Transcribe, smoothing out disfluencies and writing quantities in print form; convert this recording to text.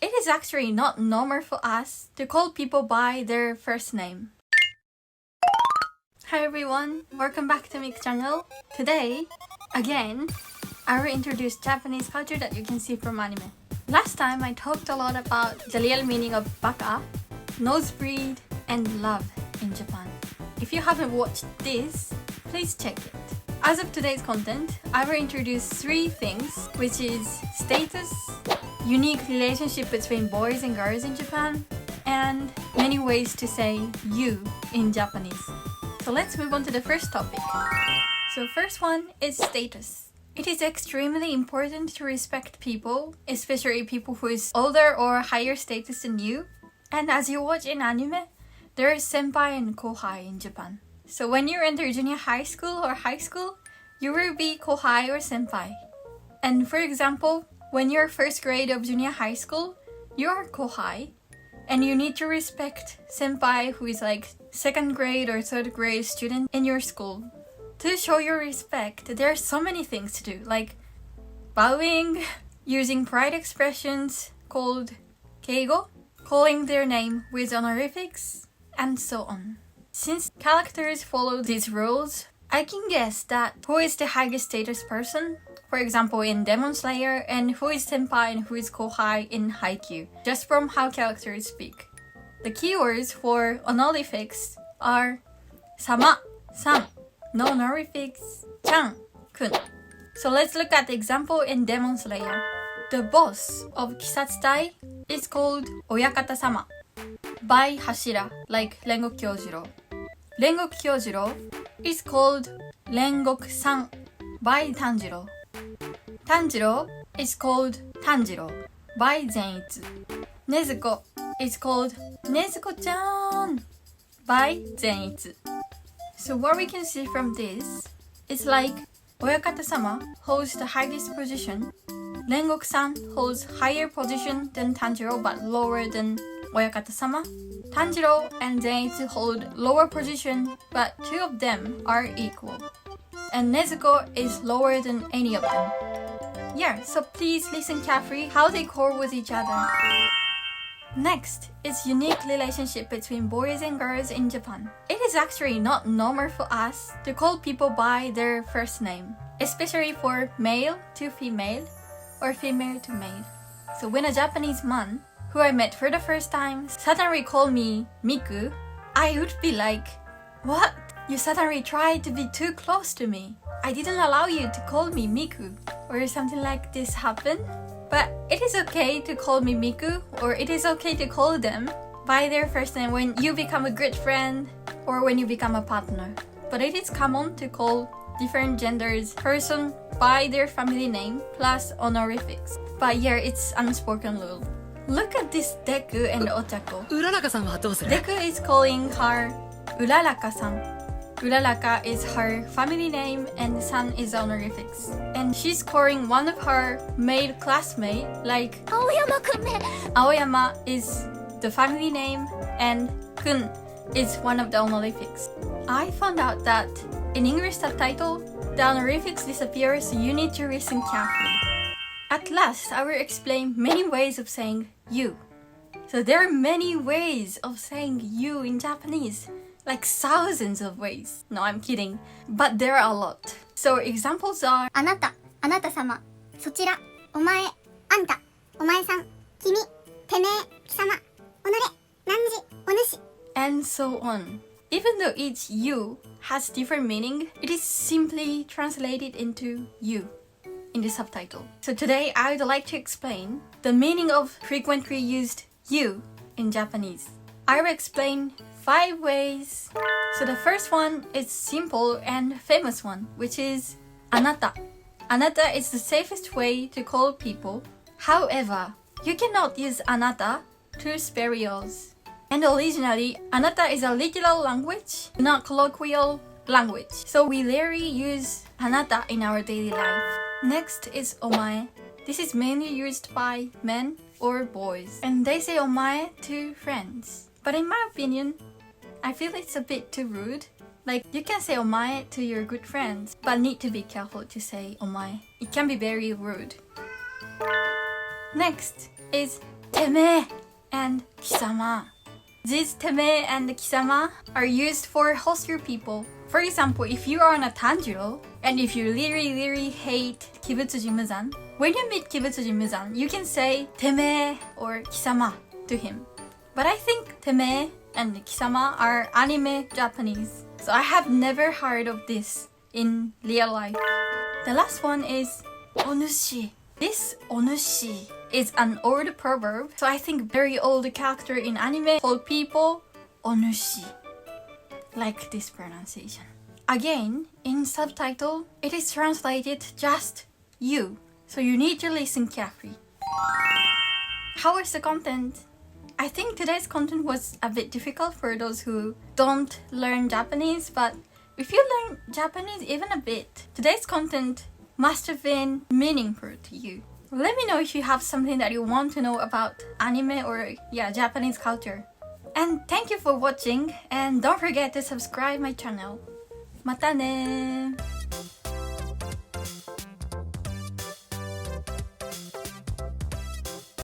It is actually not normal for us to call people by their first name. Hi everyone, welcome back to Miku channel. Today, again, I will introduce Japanese culture that you can see from anime. Last time I talked a lot about the real meaning of baka, nosebleed, and love in Japan. If you haven't watched this, please check it. As of today's content, I will introduce 3 things, which is status, unique relationship between boys and girls in Japan, and many ways to say you in Japanese. So let's move on to the first topic. So first one is status. It is extremely important to respect people, especially people who is older or higher status than you. And as you watch in anime, there is senpai and kohai in Japan. So when you enter junior high school or high school, you will be kohai or senpai. And for example, when you're first grade of junior high school, you are kohai, and you need to respect senpai who is like second grade or third grade student in your school. To show your respect, there are so many things to do, like bowing, using pride expressions called keigo, calling their name with honorifics, and so on. Since characters follow these rules, I can guess that who is the highest status person, for example in Demon Slayer, and who is senpai and who is kohai in Haikyuu, just from how characters speak. The keywords for honorifics are sama, san, no honorifics, chan, kun. So let's look at the example in Demon Slayer. The boss of Kisatsutai is called Oyakata-sama by Hashira, like Rengok Kyojiro. Rengok Kyojiro is called Rengok-san by Tanjiro. Tanjiro is called Tanjiro by Zenitsu. Nezuko is called Nezuko-chan by Zenitsu. So what we can see from this is like Oyakata-sama holds the highest position, Rengok-san holds higher position than Tanjiro but lower than Oyakata-sama. Tanjiro and Zenitsu hold lower position, but 2 of them are equal. And Nezuko is lower than any of them. Yeah, so please listen carefully how they call with each other. Next is unique relationship between boys and girls in Japan. It is actually not normal for us to call people by their first name, especially for male to female or female to male. So when a Japanese man who I met for the first time suddenly called me Miku, I would be like, what? You suddenly tried to be too close to me. I didn't allow you to call me Miku. Or something like this happened. But it is okay to call me Miku, or it is okay to call them by their first name when you become a good friend or when you become a partner. But it is common to call different genders person by their family name plus honorifics. But yeah, it's unspoken rule. Look at this Deku and Ochako. Deku is calling her Uraraka-san. Uraraka is her family name and san is honorifics. And she's calling one of her male classmates like Aoyama is the family name and kun is one of the honorifics. I found out that in English subtitle, the honorifics disappears, so you need to listen carefully. At last, I will explain many ways of saying you. So there are many ways of saying you in Japanese. Like thousands of ways. No, I'm kidding. But there are a lot. So examples are Anata, Anata-sama, そちら, omae, anta, omae-san, kimi, Teme, Kisama, onore, nanji, Onoshi. And so on. Even though each you has different meaning, it is simply translated into you in the subtitle. So today I would like to explain the meaning of frequently used you in Japanese. I will explain 5 ways. So the first one is simple and famous one, which is Anata. Anata is the safest way to call people. However, you cannot use Anata to spell yours. And originally, Anata is a literal language, not colloquial language. So we rarely use Anata in our daily life. Next is Omae. This is mainly used by men or boys. And they say Omae to friends. But in my opinion, I feel it's a bit too rude. Like, you can say omae to your good friends, but need to be careful to say omae. It can be very rude. Next is Teme and Kisama. These Teme and Kisama are used for hostile people. For example, if you are on a Tanjiro, and if you really hate Kibutsuji Muzan, when you meet Kibutsuji Muzan, you can say Teme or Kisama to him. But I think Teme and Kisama are anime Japanese, so I have never heard of this in real life. The last one is Onoshi. This Onoshi is an old proverb, so I think very old character in anime called people Onoshi. Like this pronunciation. Again, in subtitle, it is translated just you, so you need to listen carefully. How was the content? I think today's content was a bit difficult for those who don't learn Japanese, but if you learn Japanese even a bit, today's content must have been meaningful to you. Let me know if you have something that you want to know about anime or Japanese culture. And thank you for watching, and don't forget to subscribe my channel. またね